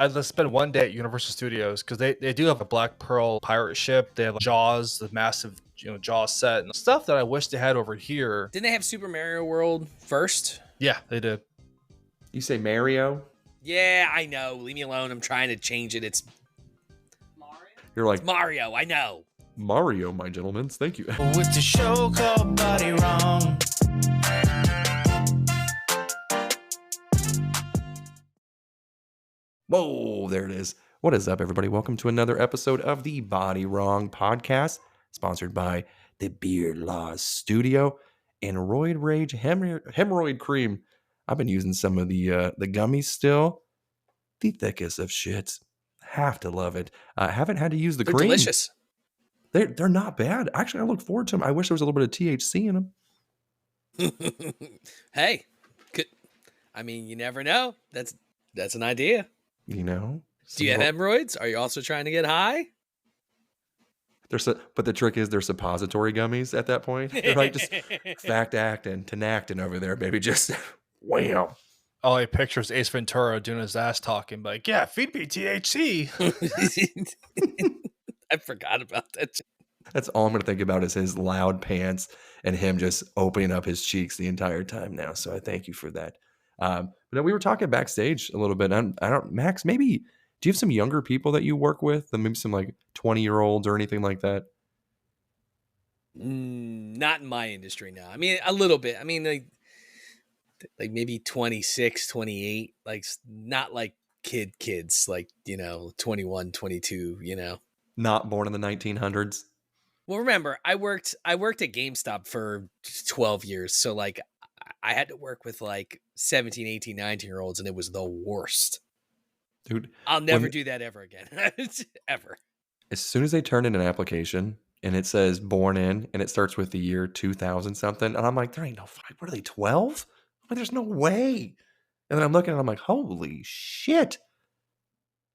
I just spent one day at Universal Studios because they do have a Black Pearl pirate ship. They have Jaws, the massive Jaws set and stuff that I wish they had over here. Didn't they have Super Mario World first? Yeah, they did. You say Mario? Yeah, I know. Leave me alone. I'm trying to change it. It's Mario? You're like, It's Mario. I know. Mario, my gentlemen. Thank you. With the show called Body Wrong. Whoa, there it is. What is up, everybody? Welcome to another episode of the Body Wrong podcast, sponsored by the Beard Laws Studio and Roid Rage Hemorrhoid Cream. I've been using some of the gummies still. The thickest of shits. Have to love it. Haven't had to use the They're cream. delicious. They're not bad. Actually, I look forward to them. I wish there was a little bit of THC in them. Hey, you never know. That's an idea. You know? Do you have hemorrhoids? Are you also trying to get high? But the trick is they're suppository gummies at that point. They're like just tenactin over there, baby. Just wham. All I picture is Ace Ventura doing his ass talking, like, yeah, feed me THC. I forgot about that. That's all I'm going to think about is his loud pants and him just opening up his cheeks the entire time now. So I thank you for that. But we were talking backstage a little bit. Max, maybe, do you have some younger people that you work with? Maybe some like 20-year-olds or anything like that? Not in my industry now. I mean, a little bit. I mean, like maybe 26, 28, like not like kids, like, 21, 22, Not born in the 1900s. Well, remember, I worked at GameStop for 12 years. So like I had to work with like 17, 18, 19-year-olds, and it was the worst. Dude, I'll never do that ever again. Ever. As soon as they turn in an application and it says born in and it starts with the year 2000 something, and I'm like, there ain't no five. What are they, 12? Like, there's no way. And then I'm looking and I'm like, holy shit.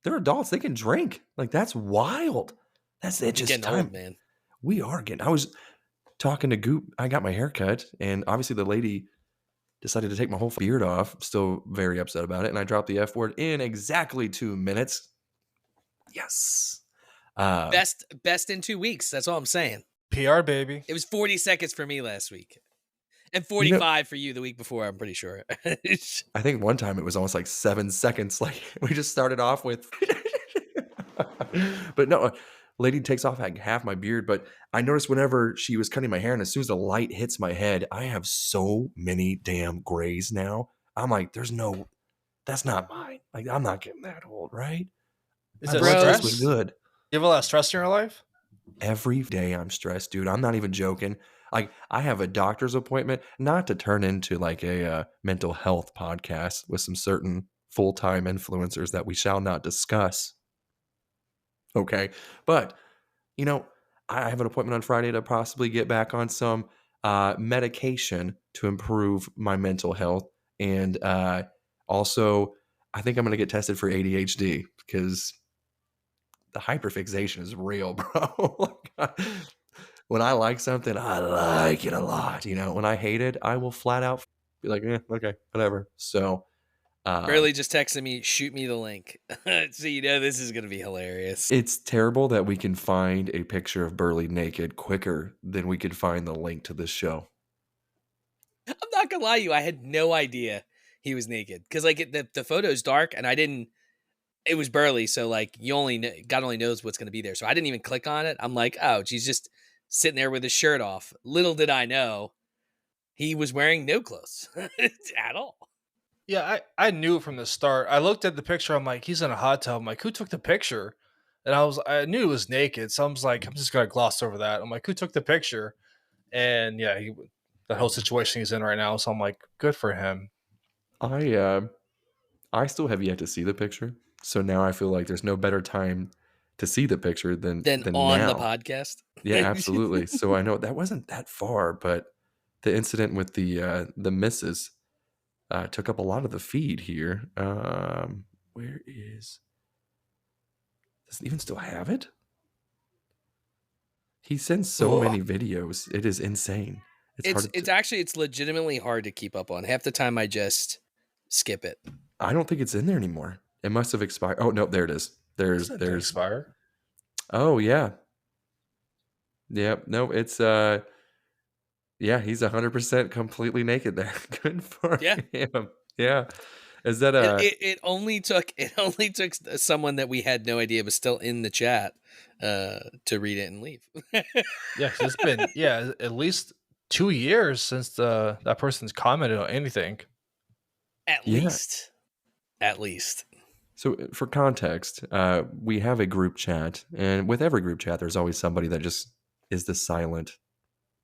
They're adults. They can drink. Like, that's wild. That's it. Just getting time. old, man. We are getting. I was talking to Goop. I got my hair cut, and obviously the lady decided to take my whole beard off. Still very upset about it. And I dropped the F word in exactly 2 minutes. Yes. Best in 2 weeks. That's all I'm saying. PR, baby. It was 40 seconds for me last week. And 45 for you the week before, I'm pretty sure. I think one time it was almost like 7 seconds. Like we just started off with. But no, lady takes off like half my beard. But I noticed whenever she was cutting my hair, and as soon as the light hits my head, I have so many damn grays now. I'm like, that's not mine. Like, I'm not getting that old, right? Is it This stress? was good. You have a lot of stress in your life? Every day I'm stressed, dude. I'm not even joking. Like, I have a doctor's appointment, not to turn into like a mental health podcast with some certain full-time influencers that we shall not discuss. Okay. But, I have an appointment on Friday to possibly get back on some medication to improve my mental health. And also, I think I'm going to get tested for ADHD because the hyperfixation is real, bro. When I like something, I like it a lot. When I hate it, I will flat out be like, okay, whatever. So, Barely just texted me, shoot me the link. So this is going to be hilarious. it's terrible that we can find a picture of Burley naked quicker than we could find the link to this show. I'm not going to lie to you. I had no idea he was naked. Because like the photo's dark and it was Burley. So like God only knows what's going to be there. So I didn't even click on it. I'm like, oh, she's just sitting there with his shirt off. Little did I know he was wearing no clothes at all. Yeah, I knew from the start. I looked at the picture. I'm like, he's in a hot tub. I'm like, who took the picture? And I knew it was naked. So I was like, I'm just going to gloss over that. I'm like, who took the picture? And yeah, the whole situation he's in right now. So I'm like, good for him. I still have yet to see the picture. So now I feel like there's no better time to see the picture than on now. The podcast. Yeah, absolutely. So I know that wasn't that far, but the incident with the missus took up a lot of the feed here. Where is? Does it even still have it? He sends so many videos. It is insane. It's legitimately hard to keep up on. Half the time I just skip it. I don't think it's in there anymore. It must have expired. Oh no, there it is. Does that thing expire? Oh yeah. Yeah. No, it's yeah, he's 100% completely naked there. Good for Yeah. him. Yeah. Is that It only took someone that we had no idea was still in the chat to read it and leave. Yeah, 'cause it's been at least 2 years since that person's commented on anything. At Yeah. least. At least. So for context, we have a group chat, and with every group chat, there's always somebody that just is the silent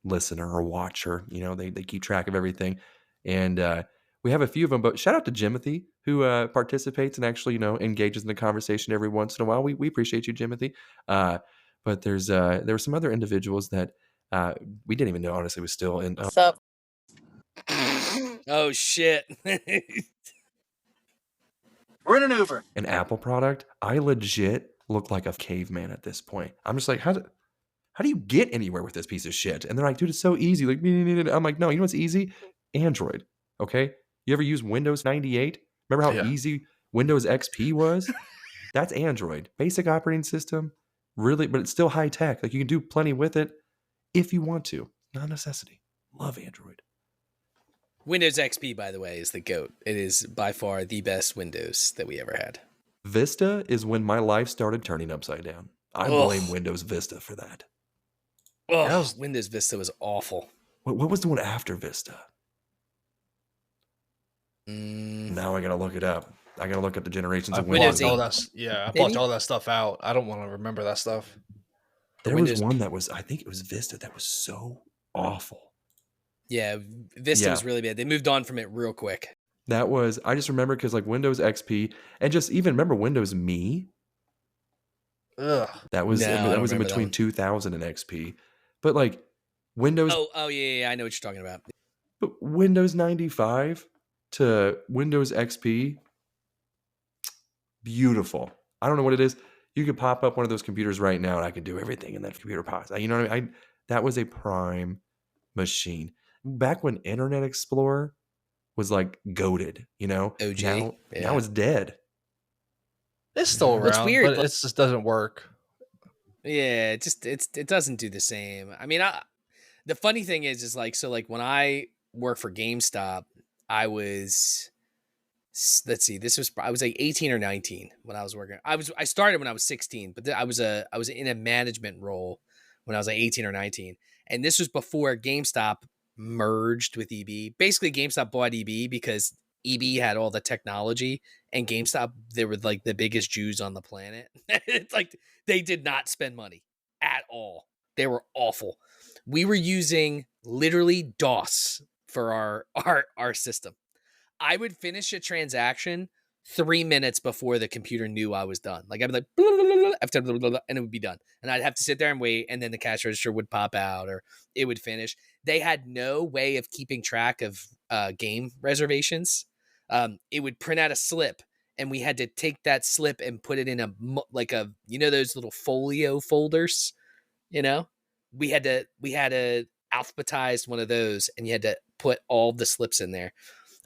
listener or watcher. You know, they keep track of everything, and we have a few of them. But shout out to Jimothy, who participates and actually, you know, engages in the conversation every once in a while. We appreciate you, Jimothy. But there were some other individuals that we didn't even know, honestly, was still in. Sup? Oh shit. We're in an Uber. An Apple product. I legit look like a caveman at this point. I'm just like, how do you get anywhere with this piece of shit? And they're like, dude, it's so easy. Like, I'm like, no, you know what's easy? Android. Okay. You ever use Windows 98? Remember how easy Windows XP was? That's Android. Basic operating system. Really, but it's still high tech. Like you can do plenty with it if you want to. Not a necessity. Love Android. Windows XP, by the way, is the GOAT. It is by far the best Windows that we ever had. Vista is when my life started turning upside down. I blame Windows Vista for that. Oh, Windows Vista was awful. What was the one after Vista? Now I gotta look it up. I gotta look at the generations of Windows. I blocked all that stuff out. I don't want to remember that stuff. There was one that was, I think it was Vista, that was so awful. Yeah, Vista was really bad. They moved on from it real quick. That was, I just remember because like Windows XP and just even remember Windows Me. Ugh. That was in between 2000 and XP. But like Windows. Oh yeah, I know what you're talking about. But Windows 95 to Windows XP, beautiful. I don't know what it is. You could pop up one of those computers right now and I could do everything in that computer pops. You know what I mean? That was a prime machine. Back when Internet Explorer was like goated, you know? OG. Now it's dead. It's still around, It's weird, but it just doesn't work. Yeah, it doesn't do the same. I mean, the funny thing is like, so like when I worked for GameStop, I was, let's see, I was like 18 or 19 when I was working. I started when I was 16, but I was in a management role when I was like 18 or 19. And this was before GameStop merged with EB. Basically, GameStop bought EB because EB had all the technology and GameStop, they were like the biggest Jews on the planet. It's like they did not spend money at all. They were awful. We were using literally DOS for our system. I would finish a transaction 3 minutes before the computer knew I was done. Like I'd be like, blah, blah, blah, blah, after blah, blah, blah, and it would be done. And I'd have to sit there and wait, and then the cash register would pop out or it would finish. They had no way of keeping track of game reservations. It would print out a slip, and we had to take that slip and put it in those little folio folders. You know, we had to alphabetize one of those, and you had to put all the slips in there.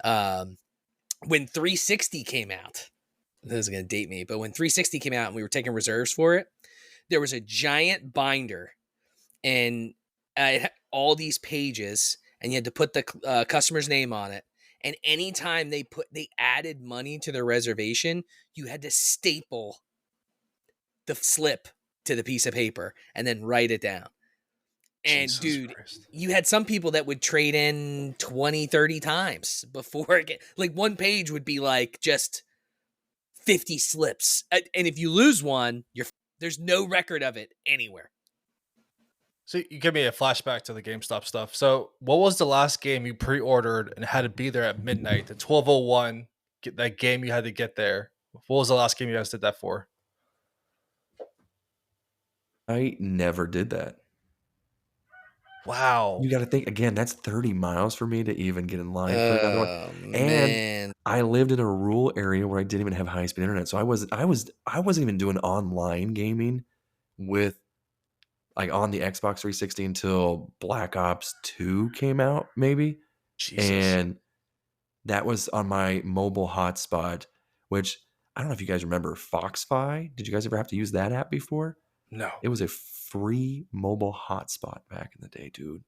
When 360 came out, this is going to date me, but when 360 came out and we were taking reserves for it, there was a giant binder and it had all these pages, and you had to put the customer's name on it. And anytime they added money to their reservation, you had to staple the slip to the piece of paper and then write it down. And Jesus dude, Christ. you had some people that would trade in 20, 30 times before like one page would be like just 50 slips. And if you lose one, there's no record of it anywhere. So you give me a flashback to the GameStop stuff. So what was the last game you pre-ordered and had to be there at midnight? The 12:01, that game you had to get there. What was the last game you guys did that for? I never did that. Wow. You got to think again. That's 30 miles for me to even get in line for another one. And Man. I lived in a rural area where I didn't even have high-speed internet, so I wasn't even doing online gaming with like on the Xbox 360 until Black Ops 2 came out, maybe. Jesus. And that was on my mobile hotspot, which I don't know if you guys remember Foxfi. Did you guys ever have to use that app before? No. It was a free mobile hotspot back in the day, dude.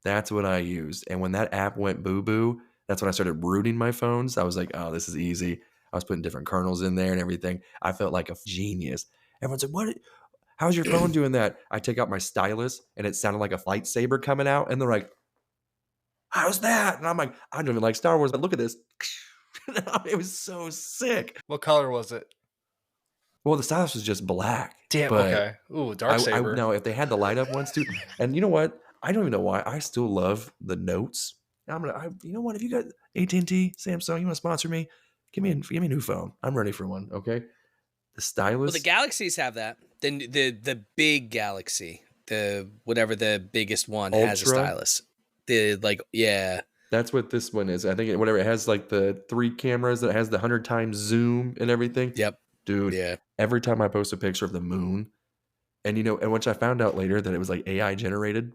That's what I used. And when that app went boo-boo, that's when I started rooting my phones. I was like, oh, this is easy. I was putting different kernels in there and everything. I felt like a genius. Everyone's like, what? How's your phone doing that? I take out my stylus and it sounded like a lightsaber coming out. And they're like, how's that? And I'm like, I don't even like Star Wars, but look at this. It was so sick. What color was it? Well, the stylus was just black. Damn. But Okay. Ooh, dark I saber. know if they had the light up ones too. And you know what? I don't even know why. I still love the notes. You know what? If you got AT&T, Samsung, you want to sponsor me? Give me a new phone. I'm ready for one. Okay. The stylus. Well, the Galaxies have that. The big Galaxy, the whatever the biggest one has a Ultra? stylus. Yeah. That's what this one is. I think it has like the 3 cameras that has the 100 times zoom and everything. Yep. Dude. Yeah. Every time I post a picture of the moon, and and which I found out later that it was like AI generated,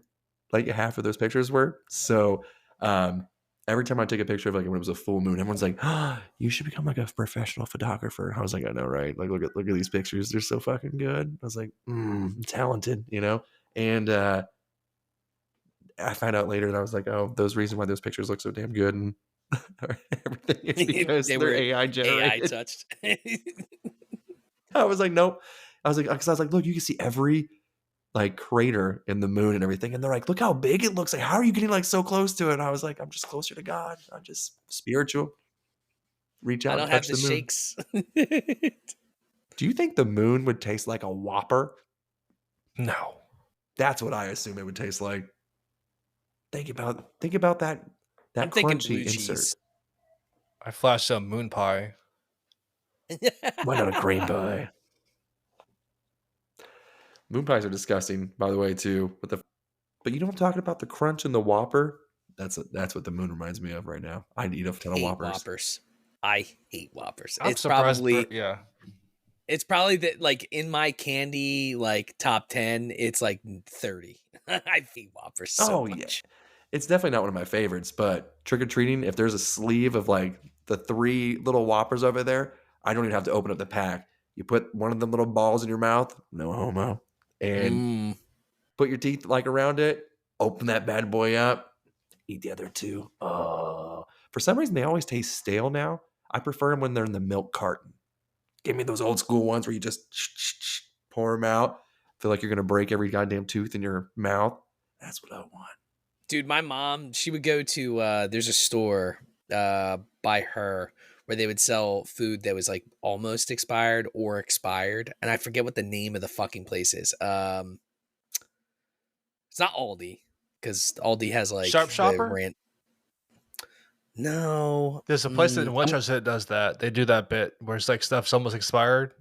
like half of those pictures were. So every time I take a picture of like when it was a full moon, everyone's like, oh, you should become like a professional photographer. I was like, I know, right? Like, look at these pictures. They're so fucking good. I was like, I'm talented, And I found out later that I was like, oh, those reasons why those pictures look so damn good and everything is because They they're were AI generated. AI touched. I was like, nope. Because I was like, look, you can see every like crater in the moon and everything. And they're like, look how big it looks. Like, how are you getting like so close to it? And I was like, I'm just closer to God. I'm just spiritual. Reach out I don't and have touch the the moon. shakes. Do you think the moon would taste like a Whopper? No. That's what I assume it would taste like. Think about that I'm thinking crunchy blue insert. cheese. I flashed some moon pie. Why not a cream pie? Moon pies are disgusting, by the way, too. But you know what I'm talking about? The crunch and the Whopper? That's what the moon reminds me of right now. I'd eat a ton of Whoppers. I hate Whoppers. I'm It's surprised. probably Yeah. it's probably that like in my candy like top 10, it's like 30. I hate Whoppers so much. Yeah. It's definitely not one of my favorites, but trick-or-treating, if there's a sleeve of like the 3 little Whoppers over there, I don't even have to open up the pack. You put one of them little balls in your mouth, no homo, and put your teeth like around it, open that bad boy up, eat the other 2. Oh, for some reason, they always taste stale now. I prefer them when they're in the milk carton. Give me those old school ones where you just pour them out. Feel like you're going to break every goddamn tooth in your mouth. That's what I want. Dude, my mom, she would go to there's a store by her where they would sell food that was like almost expired or expired, and I forget what the name of the fucking place is. It's not Aldi, because Aldi has like Sharp Shopper? No, There's a place in Winchester that does that. They do that bit where it's like stuff's almost expired.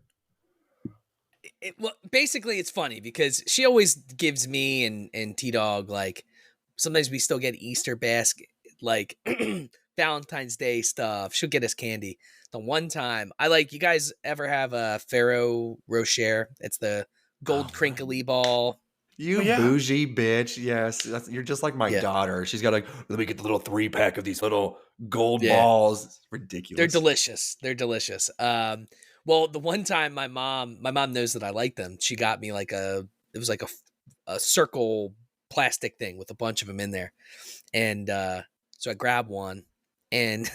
Well, basically, it's funny because she always gives me and T-Dog like sometimes we still get Easter basket like Valentine's Day stuff. She'll get us candy. The one time you guys ever have a Ferrero Rocher? It's the gold crinkly ball. You bougie bitch. Yes. You're just like my daughter. She's got like, let me get the little 3-pack of these little gold balls. It's ridiculous. They're delicious. Well, the one time my mom knows that I like them. She got me like it was like a circle plastic thing with a bunch of them in there. And so I grabbed one and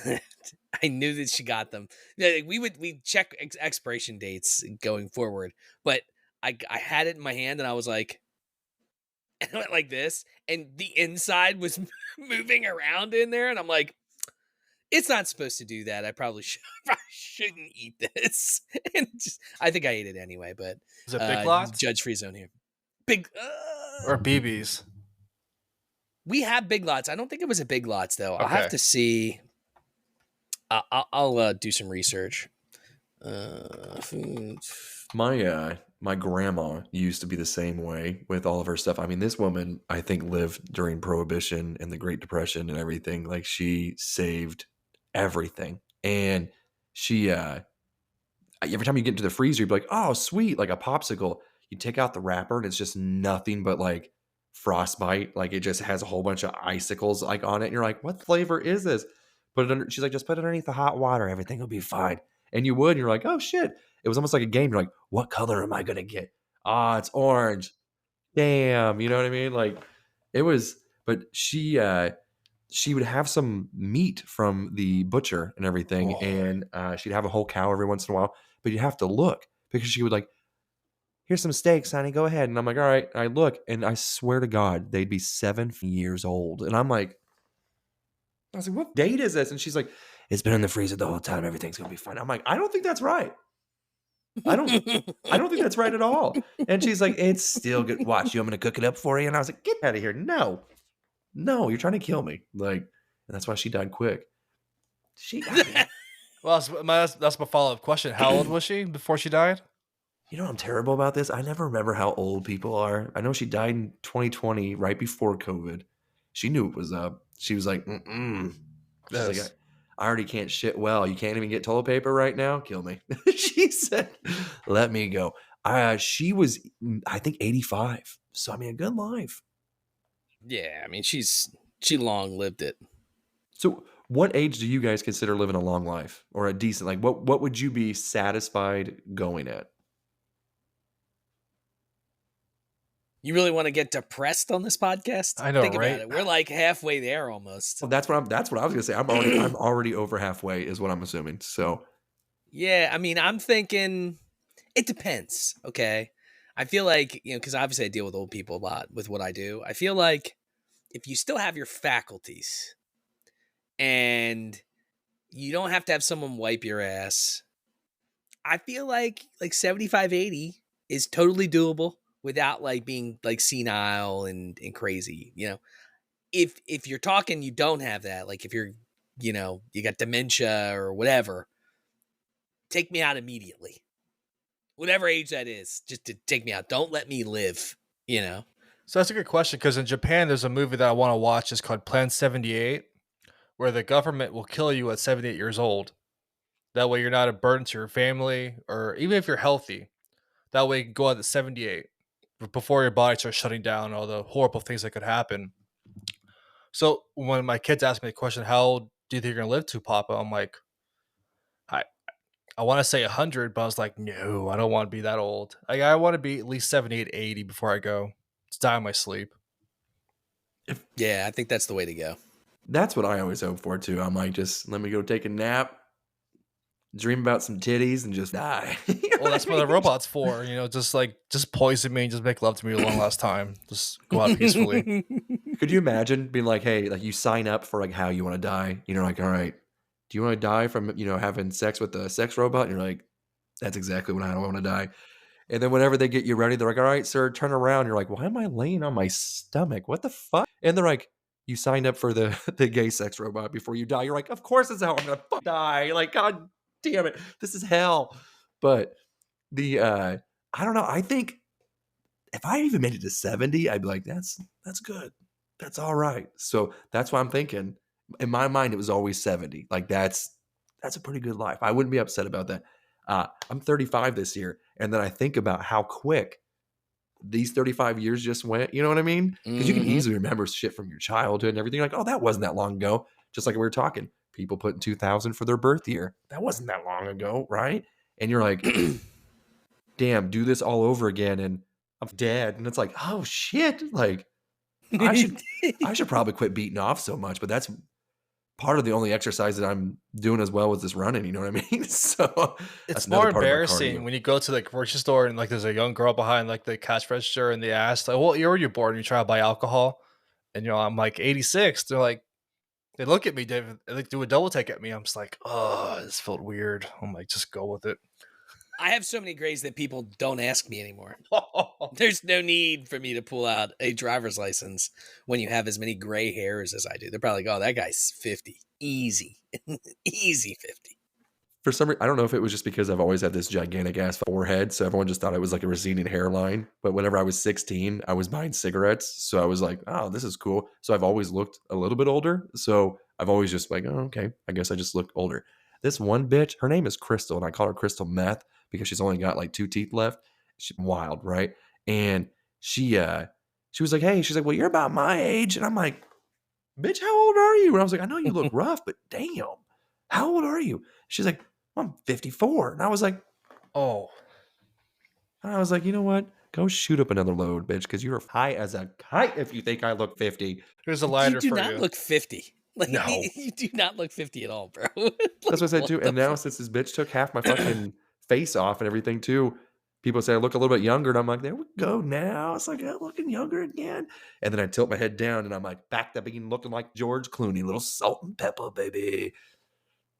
I knew that she got them. We check expiration dates going forward, but I had it in my hand and I was like, and I went like this, and the inside was moving around in there, and I'm like, it's not supposed to do that. I probably shouldn't eat this. And I think I ate it anyway, but is it Big Lots? Judge Free Zone here. Big or BB's? We have Big Lots. I don't think it was a Big Lots though. Okay. I'll have to see. I'll do some research. My grandma used to be the same way with all of her stuff. I mean, this woman, I think, lived during Prohibition and the Great Depression and everything. Like, she saved everything. And she, every time you get into the freezer, you'd be like, oh, sweet, like a popsicle. You take out the wrapper and it's just nothing but like frostbite. Like, it just has a whole bunch of icicles like on it. And you're like, what flavor is this? Put it under. She's like, just put it underneath the hot water. Everything will be fine. And you would, and you're like, oh shit. It was almost like a game. You're like, what color am I gonna get? Ah, it's orange. Damn, you know what I mean? Like it was, but she would have some meat from the butcher and everything, Oh. and she'd have a whole cow every once in a while, but you have to look because she would like, here's some steaks, honey, go ahead. And I'm like, all right. And I look, and I swear to God, they'd be 7 years old. And I'm like, I was like, what date is this? And she's like, it's been in the freezer the whole time. Everything's gonna be fine. I'm like, I don't think that's right. I don't think that's right at all. And she's like, it's still good. Watch, you want me to cook it up for you? And I was like, get out of here. No, you're trying to kill me. Like, and that's why she died quick. Well, that's my follow-up question. How old was she before she died? You know, I'm terrible about this. I never remember how old people are. I know she died in 2020, right before COVID. She knew it was up. She was like, She's like, I already can't shit well. You can't even get toilet paper right now? Kill me. She said, let me go. She was, I think, 85. So, I mean, a good life. Yeah, I mean, she long lived it. So, what age do you guys consider living a long life or a decent? Like, what would you be satisfied going at? You really want to get depressed on this podcast? I know, Think right? about it. We're like halfway there almost. Well, that's what I was gonna say. I'm already over halfway, is what I'm assuming. So, Yeah, I mean, I'm thinking it depends. Okay, I feel like because obviously I deal with old people a lot with what I do. I feel like if you still have your faculties and you don't have to have someone wipe your ass, I feel like 75, 80 is totally doable without like being like senile and crazy. If you're talking, you don't have that. Like if you're, you got dementia or whatever, take me out immediately. Whatever age that is, just to take me out. Don't let me live, So that's a good question because in Japan, there's a movie that I want to watch. It's called Plan 78, where the government will kill you at 78 years old. That way you're not a burden to your family, or even if you're healthy. That way you can go out at 78 before your body starts shutting down and all the horrible things that could happen. So when my kids ask me the question, how old do you think you're going to live to, Papa? I'm like, I, I want to say 100, but I was like, no, I don't want to be that old. Like, I want to be at least 78, 80 before I go. Just die in my sleep. Yeah, I think that's the way to go. that's what I always hope for too. I'm like, just let me go take a nap, dream about some titties, and just die. Well, that's what the robot's for. Just poison me and just make love to me one last time. Just go out peacefully. Could you imagine being like, hey, like you sign up for like how you want to die? Like, all right, do you want to die from having sex with a sex robot? And you're like, that's exactly what I want to die. And then whenever they get you ready, they're like, all right, sir, turn around. You're like, why am I laying on my stomach? What the fuck? And they're like, you signed up for the gay sex robot before you die. You're like, of course it's how I'm gonna die. Like, God damn it, this is hell. But the I don't know. I think if I even made it to 70, I'd be like, that's good. That's all right. So that's why I'm thinking. In my mind, it was always 70. Like that's a pretty good life. I wouldn't be upset about that. I'm 35 this year, and then I think about how quick these 35 years just went. You know what I mean? Because you can easily remember shit from your childhood and everything. Like, oh, that wasn't that long ago. Just like we were talking, people put in 2000 for their birth year. That wasn't that long ago, right? And you're like, damn, do this all over again, and I'm dead. And it's like, oh shit, like I should probably quit beating off so much. But that's part of the only exercise that I'm doing as well as this running. You know what I mean? So it's more embarrassing when you go to the grocery store and like there's a young girl behind like the cash register and they ask like, "What year were you born?" And you try to buy alcohol, and I'm like 86. They're like, they look at me, David, and they do a double take at me. I'm just like, oh, this felt weird. I'm like, just go with it. I have so many grays that people don't ask me anymore. There's no need for me to pull out a driver's license when you have as many gray hairs as I do. They're probably like, oh, that guy's 50. Easy. Easy 50. For some reason, I don't know if it was just because I've always had this gigantic ass forehead, so everyone just thought it was like a receding hairline. But whenever I was 16, I was buying cigarettes, so I was like, oh, this is cool. So I've always looked a little bit older. So I've always just like, oh, okay, I guess I just look older. This one bitch, her name is Crystal, and I call her Crystal Meth because she's only got like 2 teeth left. She's wild, right? And she was like, hey, she's like, well, you're about my age. And I'm like, bitch, how old are you? And I was like, I know you look rough, but damn, how old are you? She's like, I'm 54. And I was like, Oh, you know what? Go shoot up another load, bitch, because you're high as a kite if you think I look 50. here's a You lighter do for not you. look 50. Like No. you do not look 50 at all, bro. That's what I said What too. the And now fuck? since this bitch took half my fucking face off and everything too, people say I look a little bit younger. And I'm like, there we go now. It's like, I'm looking younger again. And then I tilt my head down and I'm like, back to being looking like George Clooney, little salt and pepper, baby.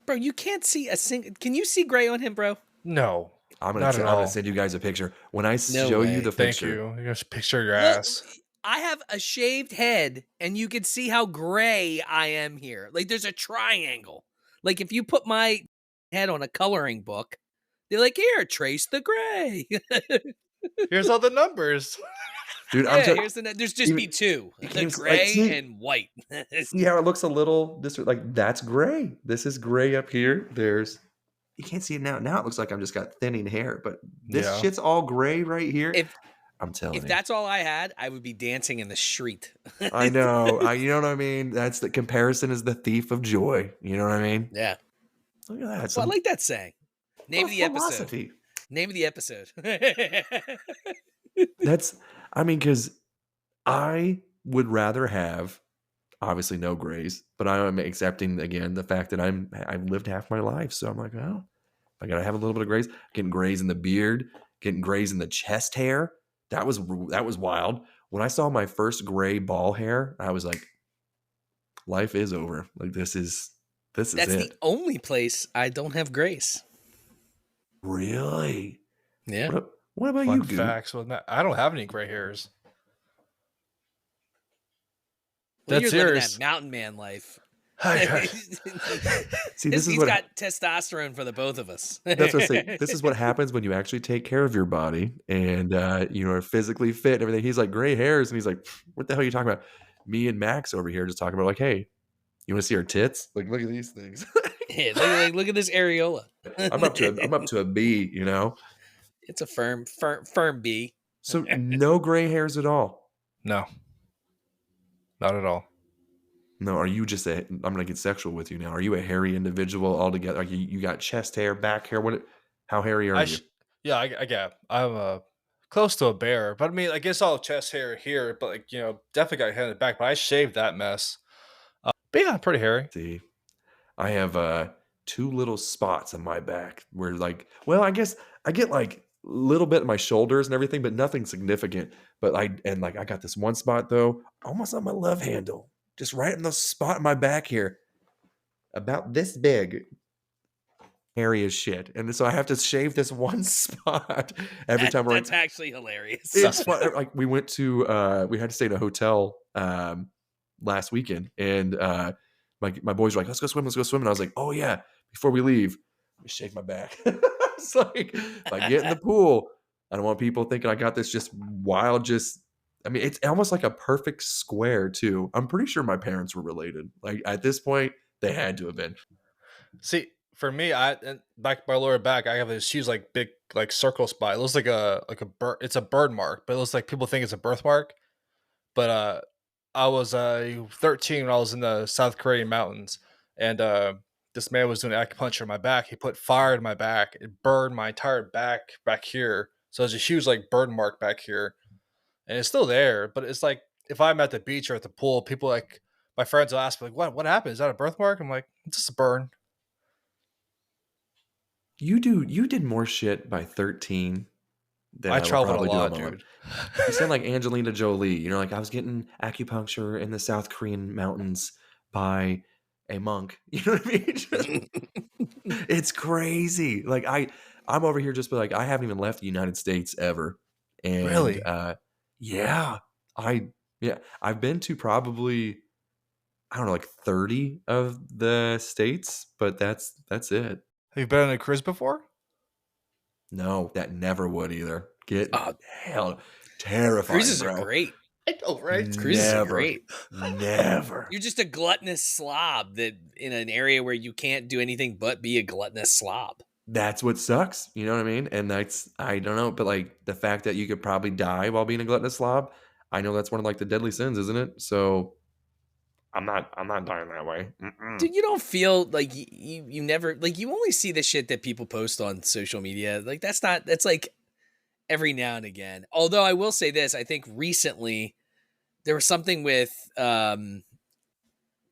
Bro, you can't see a single. Can you see gray on him, bro? No. I'm Not at gonna all. send you guys a picture. When I No show you way. the Thank picture, you. You just picture your Look, ass. I have a shaved head, and you can see how gray I am here. Like there's a triangle. Like if you put my head on a coloring book, they're like, here, trace the gray. Here's all the numbers. dude, I'm Yeah, telling here's there's just be two. you can't like Gray see and white. see how it looks a little this like that's gray. This is gray up here. There's you can't see it now. Now it looks like I'm just got thinning hair, but this Yeah. shit's all gray right here. if I'm telling if you. that's all I had, I would be dancing in the street. I know. You know what I mean? That's the comparison is the thief of joy. You know what I mean? Yeah. Look at that. Well, I like that saying. Name of the episode. philosophy. Name of the episode. That's I mean, because I would rather have obviously no grays, but I am accepting again the fact that I've lived half my life. So I'm like, well, I gotta have a little bit of grays. Getting grays in the beard, getting grays in the chest hair. That was wild. When I saw my first gray ball hair, I was like, life is over. Like this is That's it. the only place I don't have grace. Really? Yeah. What about Fun you, Goop? facts. Well, I don't have any gray hairs. Well, That's you're living yours. that mountain man life. See, this is He's what got testosterone for the both of us. that's what I say. This is what happens when you actually take care of your body and are physically fit and everything. He's like gray hairs, and he's like, "What the hell are you talking about?" Me and Max over here just talking about like, "Hey, you want to see our tits? Like, look at these things." Yeah, look at this areola. I'm up to a B. You know, It's a firm B. so no gray hairs at all. No. Not at all. No, are you just I'm gonna get sexual with you now. Are you a hairy individual altogether? Like you got chest hair, back hair? How hairy are you? Yeah, I get. I'm close to a bear, but I mean, I guess all chest hair here, but like definitely got hair in the back. But I shaved that mess. But yeah, pretty hairy. See, I have 2 little spots on my back where like, well, I guess I get like a little bit in my shoulders and everything, but nothing significant. But I got this one spot though, almost on my love handle, just right in the spot in my back here, about this big, hairy as shit. And so I have to shave this one spot every time. That's actually hilarious. It's fun. Like we went to we had to stay in a hotel last weekend, and my boys were like, let's go swim. And I was like, oh yeah, before we leave, let me shave my back. It's like if I get in the pool, I don't want people thinking I got this just wild, I mean, it's almost like a perfect square too. I'm pretty sure my parents were related. Like at this point, they had to have been. See, for me, back my lower back, I have this huge like big like circle spot. It looks like a bird. It's a bird mark, but it looks like people think it's a birthmark. But I was 13 when I was in the South Korean mountains, and this man was doing acupuncture on my back. He put fire in my back. It burned my entire back here. So there's a huge like burn mark back here, and it's still there. But it's like if I'm at the beach or at the pool, people like my friends will ask me like, "What happened? Is that a birthmark?" I'm like, "It's just a burn." You did more shit by 13 than I would traveled a probably do lot, on my own. dude. You sound like Angelina Jolie. Like I was getting acupuncture in the South Korean mountains by a monk. You know what I mean? It's crazy. Like I'm over here just like I haven't even left the United States ever. And Really? yeah. I've been to probably I don't know, like 30 of the states, but that's it. Have you been on a cruise before? No, that never would either. Get Oh, hell terrifying. Cruises bro. are great. I know, right? Cruises are Never. great. Never. You're just a gluttonous slob that in an area where you can't do anything but be a gluttonous slob. That's what sucks. You know what I mean? And I don't know, but like the fact that you could probably die while being a gluttonous slob, I know that's one of like the deadly sins, isn't it? So I'm not dying that way. Mm-mm. Dude, you don't feel like you never like you only see the shit that people post on social media. Like that's like every now and again. Although I will say this, I think recently there was something with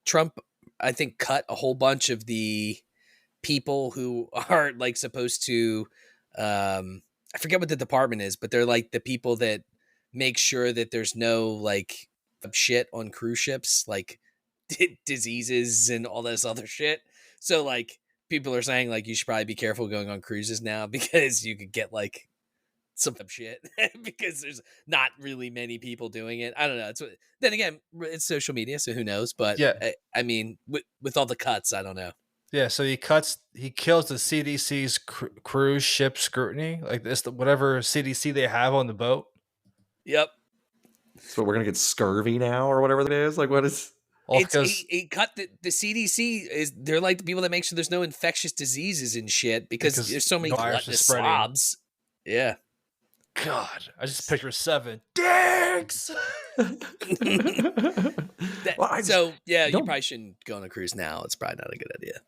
Trump, I think, cut a whole bunch of the people who are like supposed to I forget what the department is, but they're like the people that make sure that there's no like shit on cruise ships, like diseases and all this other shit. So like people are saying like you should probably be careful going on cruises now because you could get like some shit because there's not really many people doing it. I don't know. Then again, it's social media, so who knows? But Yeah. I mean, with all the cuts, I don't know. Yeah, so he kills the CDC's cruise ship scrutiny, like this, whatever CDC they have on the boat. Yep. So we're gonna get scurvy now, or whatever that is. Like, what is? All It's because he cut the CDC is they're like the people that make sure there's no infectious diseases and shit because there's so many the virus is gluttonous spreading. slobs. Yeah. God, I just picture 7 dicks. So yeah, you probably shouldn't go on a cruise now. It's probably not a good idea.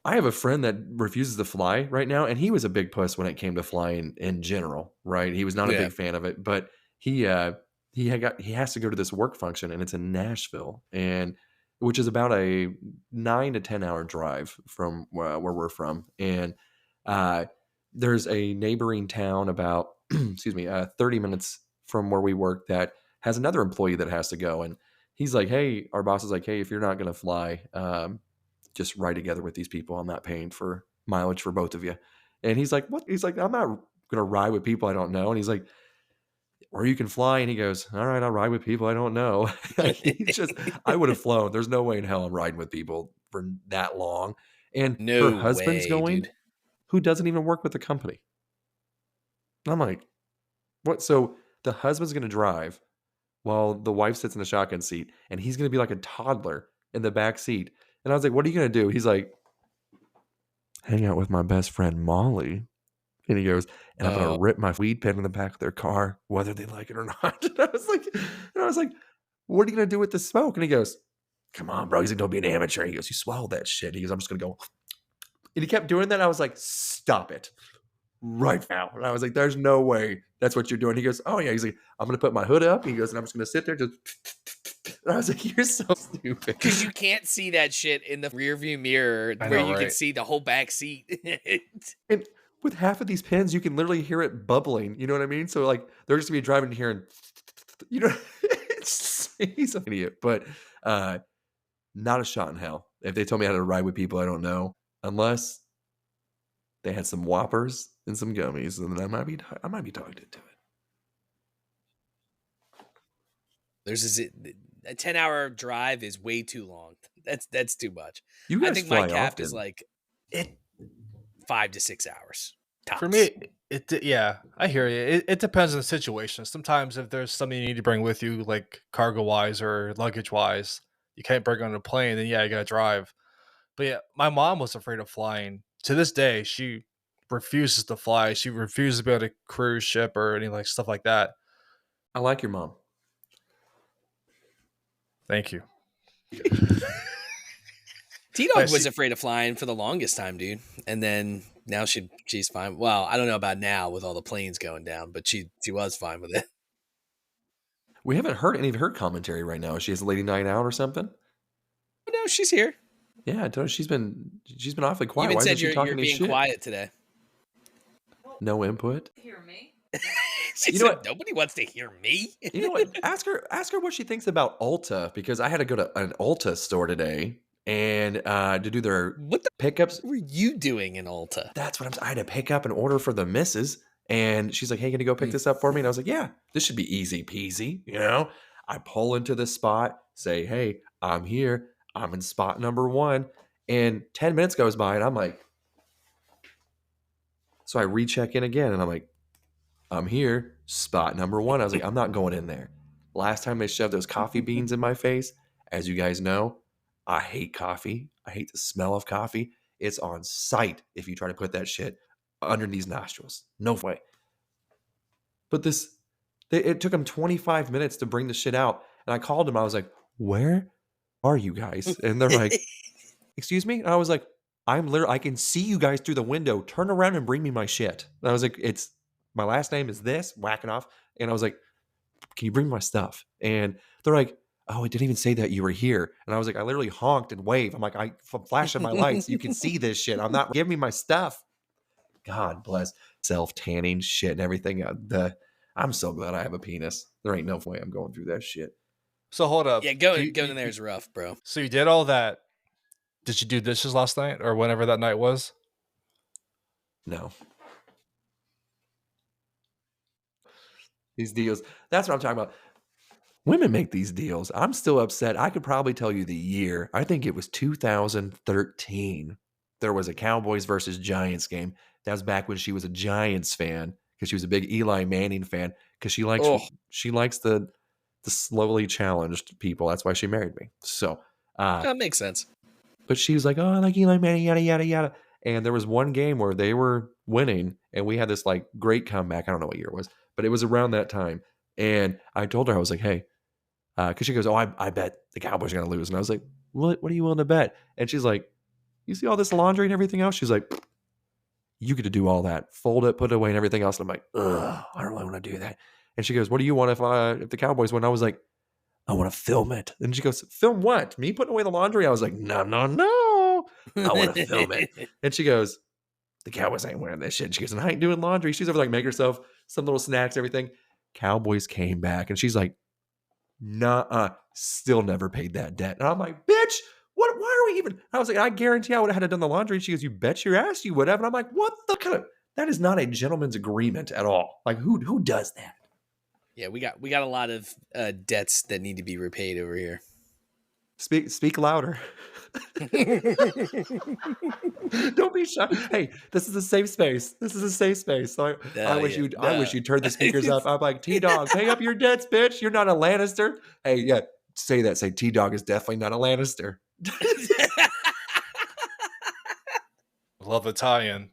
I have a friend that refuses to fly right now, and he was a big puss when it came to flying in general. Right, he was not a big fan of it, but he has to go to this work function, and it's in Nashville, and which is about a 9 to 10 hour drive from where we're from, and there's a neighboring town about 30 minutes from where we work that has another employee that has to go, and he's like, hey, our boss is like, hey, if you're not going to fly, just ride together with these people. I'm not paying for mileage for both of you. And he's like, what? He's like, I'm not going to ride with people I don't know. And he's like, or you can fly. And he goes, all right, I'll ride with people I don't know. He's just, I would have flown. There's no way in hell I'm riding with people for that long. And No her husband's way, going, dude. who doesn't even work with the company. And I'm like, what? So the husband's going to drive while the wife sits in the shotgun seat, and he's going to be like a toddler in the back seat. And I was like, what are you going to do? He's like, hang out with my best friend, Molly. And he goes, and I'm going to rip my weed pen in the back of their car, whether they like it or not. And I was like, what are you going to do with the smoke? And he goes, come on, bro. He's like, don't be an amateur. He goes, you swallowed that shit. He goes, I'm just going to go. And he kept doing that. I was like, stop it right now. And I was like, there's no way that's what you're doing. He goes, oh yeah. He's like, I'm going to put my hood up. He goes, and I'm just going to sit there just. And I was like, you're so stupid. Because you can't see that shit in the rearview mirror where you can see the whole back seat. And with half of these pins, you can literally hear it bubbling. You know what I mean? So like, they're just going to be driving here and, you know, he's an idiot. But not a shot in hell. If they told me how to ride with people I don't know, unless they had some Whoppers and some gummies, and then I might be talked into it. There's a 10-hour drive is way too long. That's too much. You guys I think fly my cap often. is like 5 to 6 hours. Tops. For me, yeah, I hear you. It depends on the situation. Sometimes if there's something you need to bring with you, like cargo wise or luggage wise, you can't bring on a plane. Then yeah, you gotta drive. But yeah, my mom was afraid of flying. To this day, she refuses to fly. She refuses to be on a cruise ship or any like stuff like that. I like your mom. Thank you. T-Dog was afraid of flying for the longest time, dude. And then now she's fine. Well, I don't know about now with all the planes going down, but she was fine with it. We haven't heard any of her commentary right now. She has a lady night out or something. No, she's here. Yeah, I told her she's been awfully quiet. You even Why said isn't she talking you're any being shit? quiet today. No input. Hear me? She You said know what? nobody wants to hear me. You know what? Ask her what she thinks about Ulta, because I had to go to an Ulta store today and to do their What the pickups. were you doing in Ulta? That's what I had to pick up an order for the missus. And she's like, hey, can you go pick this up for me? And I was like, yeah, this should be easy peasy. You know, I pull into the spot, say, hey, I'm here. I'm in spot number 1. And 10 minutes goes by and I'm like, so I recheck in again and I'm like, I'm here, spot number 1. I was like, I'm not going in there. Last time they shoved those coffee beans in my face, as you guys know, I hate coffee. I hate the smell of coffee. It's on sight if you try to put that shit under these nostrils. No way. But it took them 25 minutes to bring the shit out. And I called him. I was like, where are you guys? And they're like, excuse me? And I was like, I can see you guys through the window. Turn around and bring me my shit. And I was like, my last name is this, whacking off. And I was like, can you bring me my stuff? And they're like, oh, it didn't even say that you were here. And I was like, I literally honked and waved. I'm like, I'm flashing my lights. You can see this shit. I'm not, give me my stuff. God bless. Self-tanning shit and everything. I'm so glad I have a penis. There ain't no way I'm going through that shit. So hold up. Yeah, going in there is rough, bro. So you did all that. Did you do dishes last night or whenever that night was? No. These deals. That's what I'm talking about. Women make these deals. I'm still upset. I could probably tell you the year. I think it was 2013. There was a Cowboys versus Giants game. That was back when she was a Giants fan because she was a big Eli Manning fan because she likes the slowly challenged people. That's why she married me. So That makes sense. but she was like, oh, I like Eli Manning, yada, yada, yada. And there was one game where they were winning and we had this like great comeback. I don't know what year it was, but it was around that time. And I told her, I was like, hey, because she goes, oh, I bet the Cowboys are going to lose. And I was like, what are you willing to bet? And she's like, you see all this laundry and everything else? She's like, you get to do all that, fold it, put it away and everything else. And I'm like, ugh, I don't really want to do that. And she goes, what do you want if the Cowboys win? I was like, I want to film it. And she goes, film what? Me putting away the laundry? I was like, no. I want to film it. And she goes, the Cowboys ain't wearing this shit. And she goes, and I ain't doing laundry. She's over like make herself some little snacks, everything. Cowboys came back and she's like, nah, still never paid that debt. And I'm like, bitch, why are we even? I was like, I guarantee I would have had to done the laundry. And she goes, you bet your ass you would have. And I'm like, what the kind of, that is not a gentleman's agreement at all. Like who does that? Yeah, we got a lot of debts that need to be repaid over here. Speak louder. Don't be shy. Hey, this is a safe space. So I wish you'd turn the speakers up. I'm like, T-Dog, pay up your debts, bitch. You're not a Lannister. Hey, yeah, say that. Say T-Dog is definitely not a Lannister. Love the tie-in.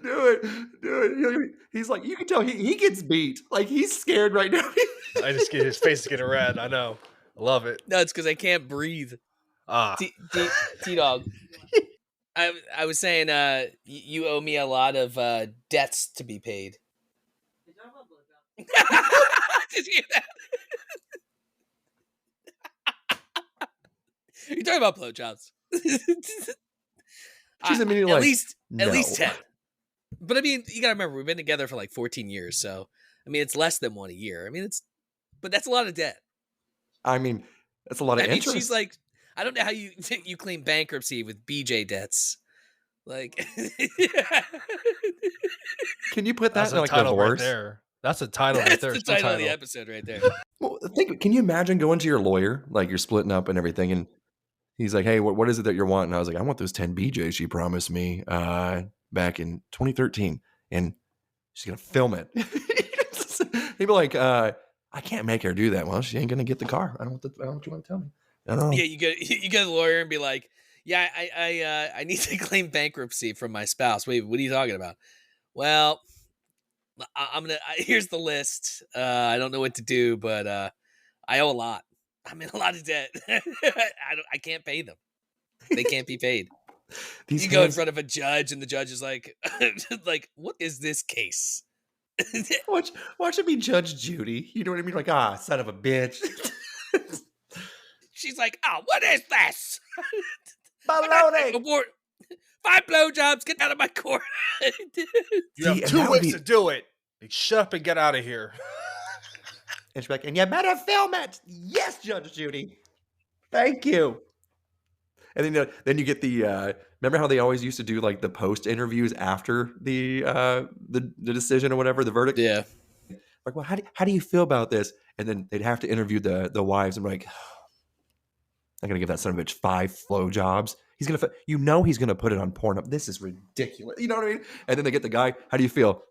Do it. He's like, you can tell he gets beat. Like he's scared right now. I just get his face is getting red. I know. I love it. No, it's because I can't breathe. T-Dog. I was saying you owe me a lot of debts to be paid. Did you hear that? You're talking about blowjobs. She's immediately at like, least 10. But I mean, you gotta remember, we've been together for like 14 years, so I mean, it's less than one a year. I mean, but that's a lot of debt. I mean, that's a lot of interest. She's like, I don't know how you claim bankruptcy with BJ debts. Like, can you put that That's in a like title divorce? Right there. That's a title right there. That's the title of the episode right there. Well, can you imagine going to your lawyer, like you're splitting up and everything, and he's like, hey, what is it that you're wanting? I was like, I want those 10 BJs she promised me back in 2013, and she's going to film it. He'd be like, I can't make her do that. Well, she ain't going to get the car. I don't know what you want to tell me. I don't know. Yeah, you go to the lawyer and be like, yeah, I need to claim bankruptcy from my spouse. Wait, what are you talking about? Well, here's the list. I don't know what to do, but I owe a lot. I'm in a lot of debt. I can't pay them. They can't be paid. You go in front of a judge, and the judge is like, like, what is this case? Watch it be Judge Judy. You know what I mean? Like, son of a bitch. She's like, oh, what is this? Baloney. 5 blowjobs. Get out of my court. You have 2 weeks to do it. Like, shut up and get out of here. And she's like, and you better film it. Yes, Judge Judy. Thank you. And then you get the remember how they always used to do like the post interviews after the decision or whatever, the verdict? Yeah. Like, well, how do you feel about this? And then they'd have to interview the wives and be like, I'm gonna give that son of a bitch 5 flow jobs. He's gonna put it on Pornhub. This is ridiculous. You know what I mean? And then they get the guy. How do you feel?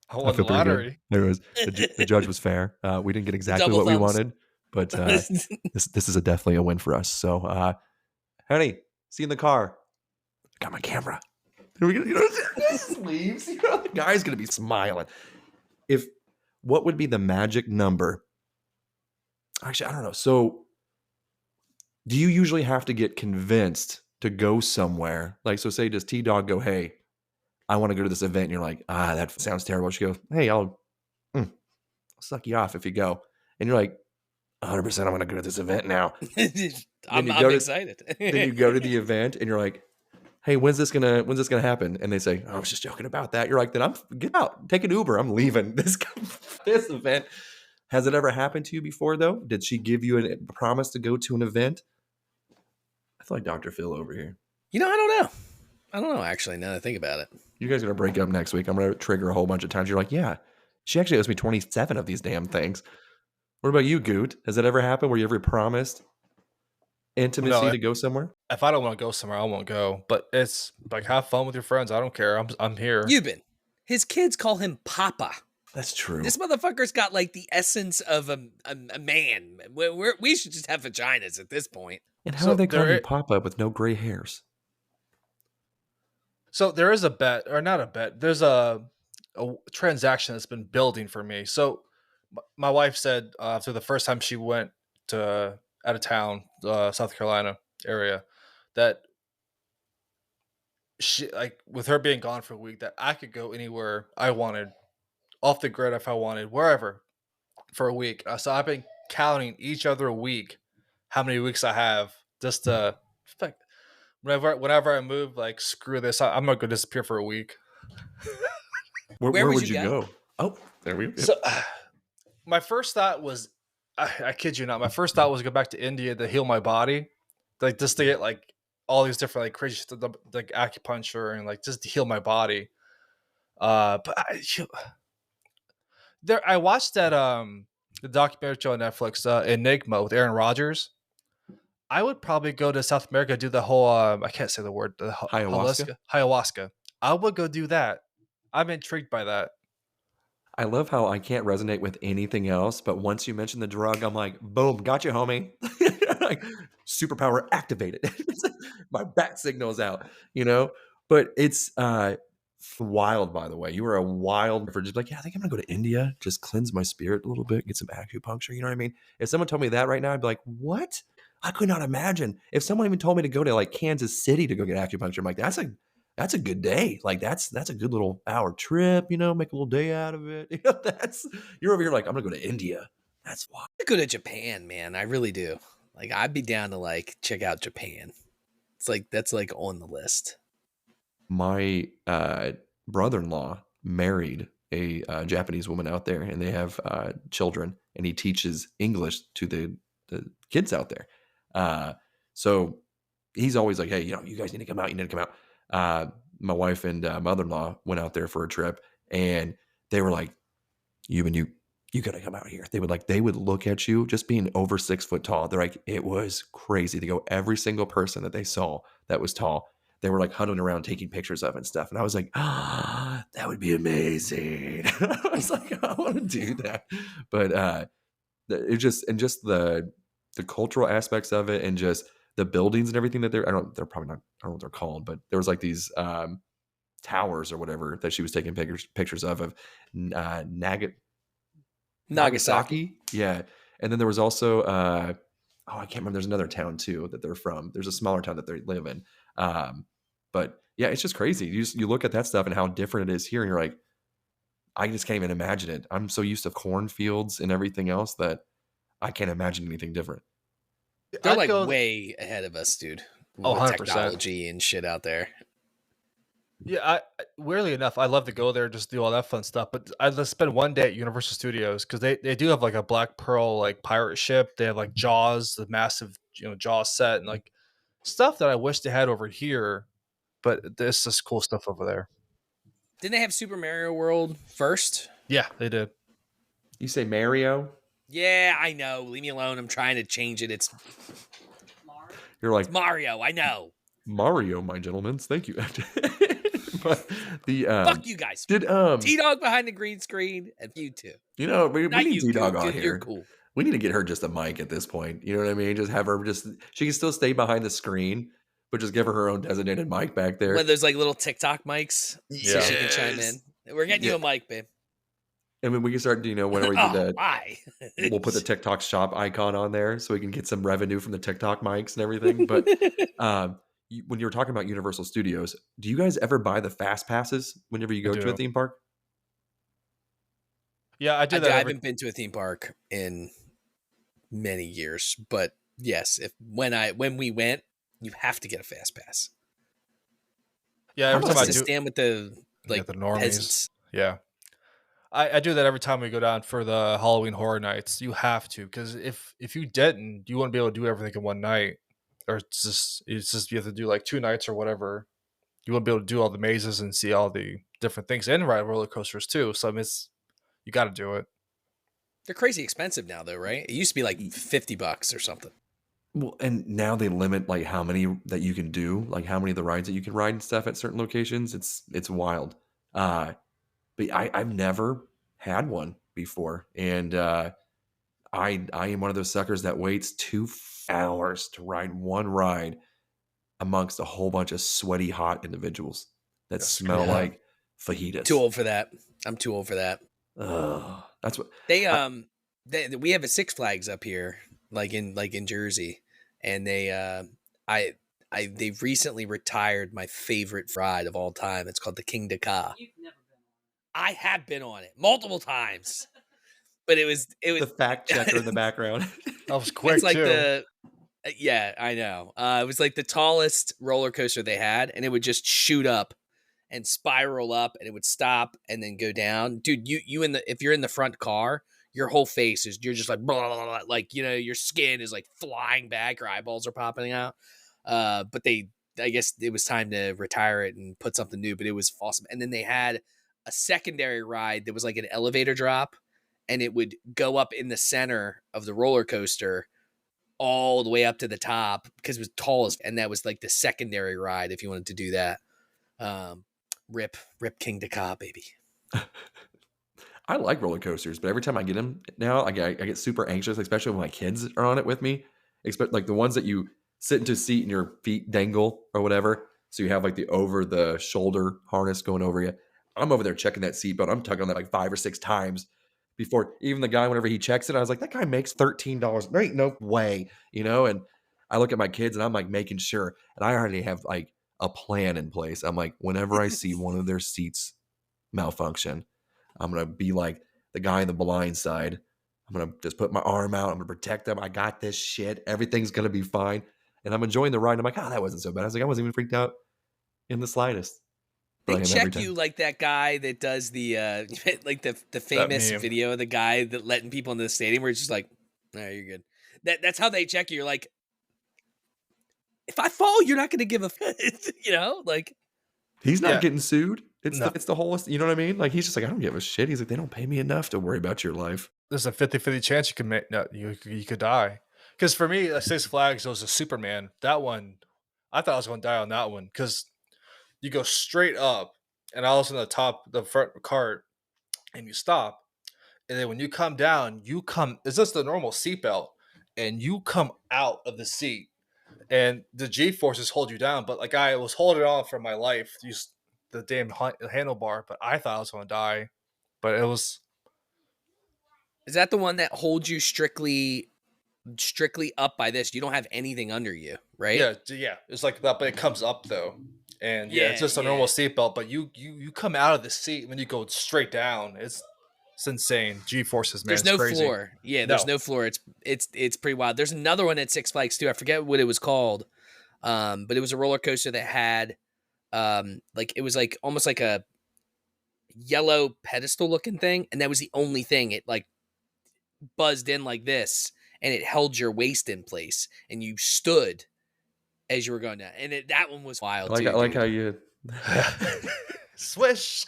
I won the lottery. Anyways, the judge was fair. We didn't get exactly what we wanted, but this is definitely a win for us. So, honey, see you in the car. I got my camera. Here we go. Leaves. The guy's gonna be smiling. What would be the magic number? Actually, I don't know. So do you usually have to get convinced to go somewhere? Like, so say, does T-Dog go, hey, I want to go to this event, and you're like, that sounds terrible. She goes, hey, I'll suck you off if you go. And you're like, 100% I'm going to go to this event now. I'm excited. Then you go to the event and you're like, hey, when's this gonna happen? And they say, I was just joking about that. You're like, then get out, take an Uber. I'm leaving this event. Has it ever happened to you before though? Did she give you a promise to go to an event? I feel like Dr. Phil over here. I don't know. I don't know, actually, now that I think about it. You guys are going to break up next week. I'm going to trigger a whole bunch of times. You're like, yeah, she actually owes me 27 of these damn things. What about you, Goot? Has that ever happened where you ever promised intimacy to go somewhere? If I don't want to go somewhere, I won't go. But it's like, have fun with your friends. I don't care. I'm here. His kids call him Papa. That's true. This motherfucker's got like the essence of a man. We should just have vaginas at this point. And how are they calling you Papa with no gray hairs? So there is a bet, or not a bet. There's a transaction that's been building for me. So my wife said after the first time she went to out of town, South Carolina area, that she, like, with her being gone for a week, that I could go anywhere I wanted, off the grid if I wanted, wherever, for a week. So I've been counting each other week how many weeks I have, just to whenever I move, like, screw this, I'm gonna go disappear for a week. Where would you go? Oh, there we go. So my first thought was, I kid you not, my first thought was to go back to India to heal my body, like, just to get like all these different like crazy stuff, like acupuncture, and like just to heal my body. But I watched that the documentary on Netflix, Enigma, with Aaron Rodgers. I would probably go to South America, do the whole I can't say the word, the ayahuasca. I would go do that. I'm intrigued by that. I love how I can't resonate with anything else, but once you mention the drug, I'm like, boom, got you, homie. Like, superpower activated. My bat signal's out, But it's wild, by the way. You were a wild for just like, yeah, I think I'm gonna go to India, just cleanse my spirit a little bit, get some acupuncture. You know what I mean? If someone told me that right now, I'd be like, what? I could not imagine. If someone even told me to go to like Kansas City to go get acupuncture, I'm like, that's a good day. Like that's a good little hour trip, make a little day out of it. You're over here like, I'm gonna go to India. That's why. I go to Japan, man. I really do. Like, I'd be down to like check out Japan. It's like, that's like on the list. My brother-in-law married a Japanese woman out there, and they have children, and he teaches English to the kids out there. So he's always like, hey, you guys need to come out. You need to come out. My wife and mother-in-law went out there for a trip, and they were like, you got to come out here. They would look at you just being over 6 foot tall. They're like, it was crazy. They go, every single person that they saw that was tall, they were like huddling around taking pictures of and stuff. And I was like, that would be amazing. I was like, I want to do that. But it just the cultural aspects of it, and just the buildings and everything that they're probably not, I don't know what they're called, but there was like these towers or whatever that she was taking pictures of Nagasaki. Yeah. And then there was also I can't remember, there's another town too that they're from. There's a smaller town that they live in. But yeah, it's just crazy. You look at that stuff and how different it is here, and you're like, I just can't even imagine it. I'm so used to cornfields and everything else that I can't imagine anything different. They're like way ahead of us, dude. With 100%. Technology and shit out there. Yeah, weirdly enough, I love to go there, just do all that fun stuff. But I just spend one day at Universal Studios, because they do have like a Black Pearl like pirate ship. They have like Jaws, the massive Jaws set, and like stuff that I wish they had over here. But there's just cool stuff over there. Didn't they have Super Mario World first? Yeah, they did. You say Mario? Yeah, I know. Leave me alone. I'm trying to change it. It's You're like, it's Mario. I know. Mario, my gentlemen. Thank you. But the fuck you guys. Did T-Dog behind the green screen, and you too. We need T-Dog on here. You're cool. We need to get her just a mic at this point. You know what I mean? Just have her she can still stay behind the screen, but just give her own designated mic back there. One of those like little TikTok mics, so she can chime in. We're getting you a mic, babe. And when we can start, whenever we do Oh, that, why? we'll put the TikTok shop icon on there so we can get some revenue from the TikTok mics and everything. But when you were talking about Universal Studios, do you guys ever buy the fast passes whenever you I go to a do. theme park? Yeah, I do that I every. haven't been to a theme park in many years, but yes, when we went, you have to get a fast pass. Yeah, How every time much I Plus, to is do. it? stand with the Yeah, like the normies. peasants. Yeah. I do that every time we go down for the Halloween Horror Nights. You have to, because if you didn't, you wouldn't be able to do everything in one night, or it's just you have to do like 2 nights or whatever. You wouldn't be able to do all the mazes and see all the different things and ride roller coasters too. So I mean, you got to do it. They're crazy expensive now, though, right? It used to be like $50 or something. Well, and now they limit like how many that you can do, like how many of the rides that you can ride and stuff at certain locations. It's wild. But I've never had one before, and I am one of those suckers that waits 2 hours to ride one ride amongst a whole bunch of sweaty, hot individuals that Yes, smell Yeah. like Too fajitas. old for that. I'm too old for that. Ugh, that's what. They I, we have a Six Flags up here, like in Jersey, and I they've recently retired my favorite ride of all time. It's called the King Ka. I have been on it multiple times, but it was the fact checker in the background. that was it's quick like too. yeah, I know. It was like the tallest roller coaster they had, and it would just shoot up and spiral up, and it would stop and then go down. Dude, if you're in the front car, your whole face you're just like blah, blah, blah, like your skin is like flying back, your eyeballs are popping out. But I guess it was time to retire it and put something new. But it was awesome. And then they had a secondary ride that was like an elevator drop, and it would go up in the center of the roller coaster all the way up to the top because it was tallest, and that was like the secondary ride if you wanted to do that. Um, rip King Ka, baby. I like roller coasters, but every time I get them now, I get super anxious, especially when my kids are on it with me. Expect like the ones that you sit into a seat and your feet dangle or whatever. So you have like the over the shoulder harness going over you. I'm over there checking that seatbelt. I'm tugging on that like 5 or 6 times before even the guy, whenever he checks it, I was like, that guy makes $13. There ain't no way, And I look at my kids and I'm like making sure, and I already have like a plan in place. I'm like, whenever I see one of their seats malfunction, I'm going to be like the guy in the blind side. I'm going to just put my arm out. I'm going to protect them. I got this shit. Everything's going to be fine. And I'm enjoying the ride. I'm like, that wasn't so bad. I was like, I wasn't even freaked out in the slightest. But They I am every check time. you like that guy that does the like the That famous meme. video of the guy that letting people into the stadium where it's just like, no, you're good. That's how they check you. You're like, if I fall, you're not going to give a like. He's not Yeah. getting sued. It's No. the whole, you know what I mean? Like, he's just like, I don't give a shit. He's like, they don't pay me enough to worry about your life. There's a 50-50 chance you could make no, you could die. Because for me, Six Flags was a Superman. That one, I thought I was going to die on that one because you go straight up, and I was in the front cart, and you stop, and then when you come down, it's just the normal seatbelt, and you come out of the seat, and the G forces hold you down. But like I was holding on for my life, use the damn handlebar, but I thought I was going to die, but it was. Is that the one that holds you strictly up by this? You don't have anything under you, right? Yeah, it's like that, but it comes up though, and yeah, it's Yeah, just a yeah. normal seatbelt. But you come out of the seat when you go straight down. It's insane. G forces, man. There's It's no crazy. floor. Yeah, there's no floor. It's pretty wild. There's another one at Six Flags too. I forget what it was called, but it was a roller coaster that had like it was like almost like a yellow pedestal looking thing, and that was the only thing. It like buzzed in like this, and it held your waist in place, and you stood as you were going down. And that one was wild I too. like Dude. how you. Swish.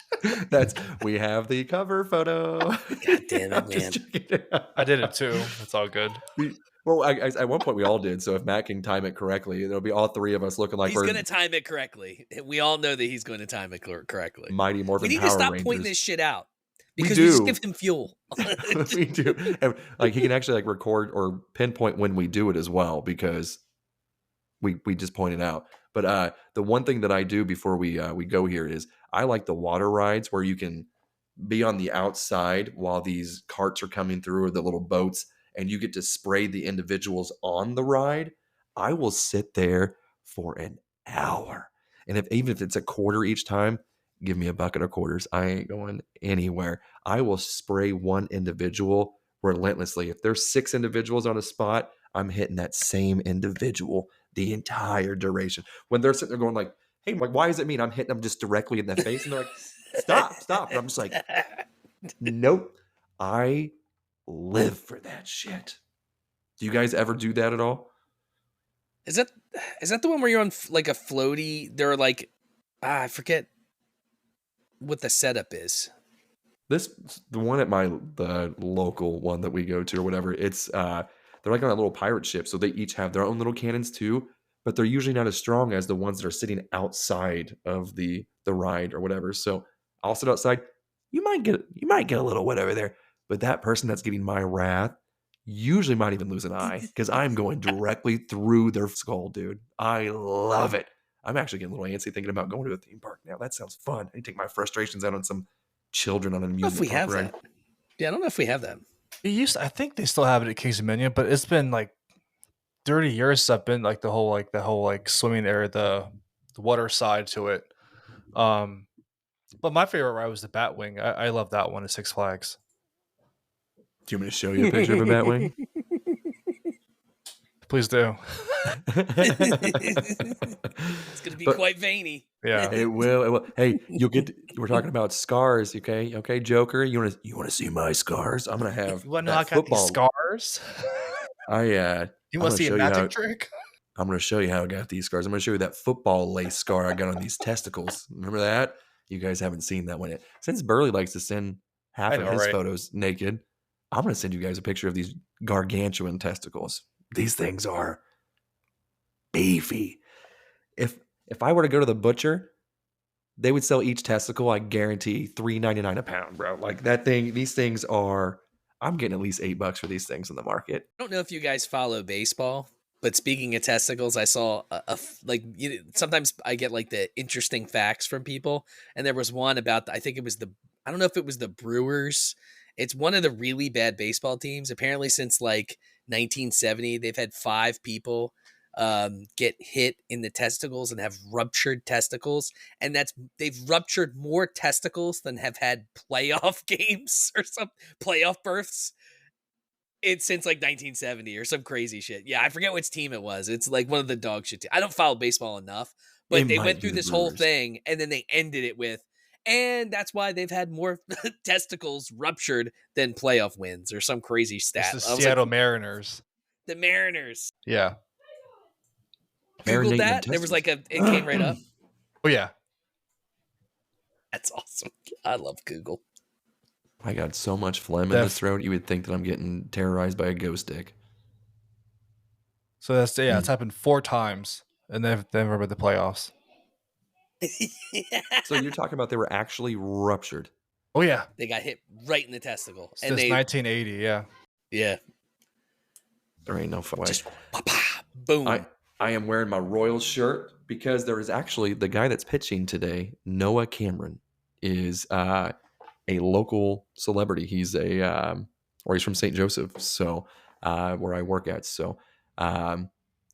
We have the cover photo. God damn it, I'm man. just checking it out. I did it too. It's all good. Well, at one point we all did. So if Matt can time it correctly, it'll be all three of us looking like He's we're going to time it correctly. We all know that he's going to time it correctly. Mighty Morphin We need Power to stop Rangers. pointing this shit out We because we just do. give him fuel. We do. And, like he can actually like record or pinpoint when we do it as well because we just point it out. But the one thing that I do before we go here is I like the water rides where you can be on the outside while these carts are coming through or the little boats, and you get to spray the individuals on the ride, I will sit there for an hour. And even if it's a quarter each time, give me a bucket of quarters. I ain't going anywhere. I will spray one individual relentlessly. If there's 6 individuals on a spot, I'm hitting that same individual the entire duration. When they're sitting there going like, hey, like, why is it mean? I'm hitting them just directly in the face. And they're like, stop. And I'm just like, nope. I live for that shit. Do you guys ever do that at all? Is that the one where you're on like a floaty? They're like, I forget what the setup is. The one at the local one that we go to or whatever, it's they're like on a little pirate ship, so they each have their own little cannons too, but they're usually not as strong as the ones that are sitting outside of the ride or whatever. So I'll sit outside. You might get a little wet over there, but that person that's getting my wrath usually might even lose an eye because I'm going directly through their skull, dude. I love it. I'm actually getting a little antsy thinking about going to a theme park now. That sounds fun. I can take my frustrations out on some children on an amusement park ride. That. Yeah, I don't know if we have that. I think they still have it at Kings Dominion, but it's been like 30 years since I've been like the whole swimming area, the water side to it. But my favorite ride was the Batwing. I love that one at Six Flags. Do you want me to show you a picture of a Batwing? Please do. It's going to be quite veiny. Yeah, it will. Hey, we're talking about scars, okay? Okay, Joker, you want to see my scars? I'm gonna have. You want to know I got these scars? You want to see a magic trick? I'm gonna show you how I got these scars. I'm gonna show you that football lace scar I got on these testicles. Remember that? You guys haven't seen that one yet. Since Burley likes to send half of his photos naked, I'm gonna send you guys a picture of these gargantuan testicles. These things are beefy. If I were to go to the butcher, they would sell each testicle, I guarantee, $3.99 a pound, bro. Like that thing, these things are, I'm getting at least $8 for these things in the market. I don't know if you guys follow baseball, but speaking of testicles, I saw sometimes I get like the interesting facts from people. And there was one about, I don't know if it was the Brewers. It's one of the really bad baseball teams. Apparently since like 1970, they've had 5 people get hit in the testicles and have ruptured testicles, and they've ruptured more testicles than have had playoff games or some playoff berths. It's since like 1970 or some crazy shit. Yeah, I forget which team it was. It's like one of the dog shit teams. I don't follow baseball enough, but they went through this whole thing and then they ended it with, and that's why they've had more testicles ruptured than playoff wins or some crazy stat. It's the Seattle Mariners. The Mariners. Yeah. Googled that. There was like it came right up. Oh yeah. That's awesome. I love Google. I got so much phlegm in this throat, you would think that I'm getting terrorized by a ghost dick. So it's happened 4 times, and they've never made the playoffs. So you're talking about they were actually ruptured? Oh yeah, they got hit right in the testicle. Since 1980, yeah. Yeah. There ain't no way. Just boom. I am wearing my Royals shirt because there is actually the guy that's pitching today, Noah Cameron, is a local celebrity. He's he's from St. Joseph, so where I work at. So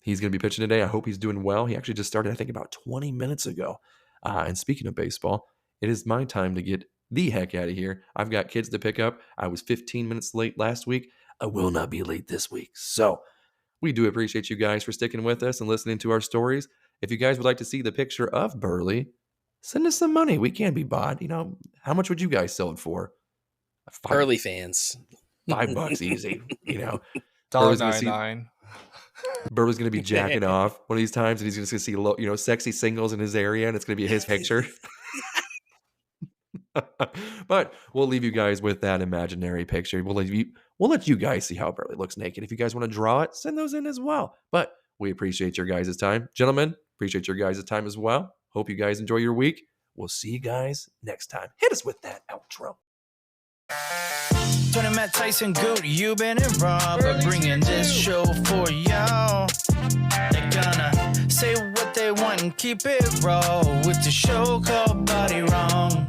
he's going to be pitching today. I hope he's doing well. He actually just started, I think, about 20 minutes ago. And speaking of baseball, it is my time to get the heck out of here. I've got kids to pick up. I was 15 minutes late last week. I will not be late this week. So we do appreciate you guys for sticking with us and listening to our stories. If you guys would like to see the picture of Burley, send us some money. We can be bought. How much would you guys sell it for? Burley fans. $5 easy. $1.99. Burley's going to be jacking off one of these times, and he's just going to see sexy singles in his area, and it's going to be his picture. But we'll leave you guys with that imaginary picture. We'll let you guys see how Burley looks naked. If you guys want to draw it, send those in as well. But we appreciate your guys' time. Gentlemen, appreciate your guys' time as well. Hope you guys enjoy your week. We'll see you guys next time. Hit us with that outro. Tony, Matt, Tyson, Goot, you been and Rob are bringing this show for y'all. They're gonna say what they want and keep it raw with the show called Body Wrong.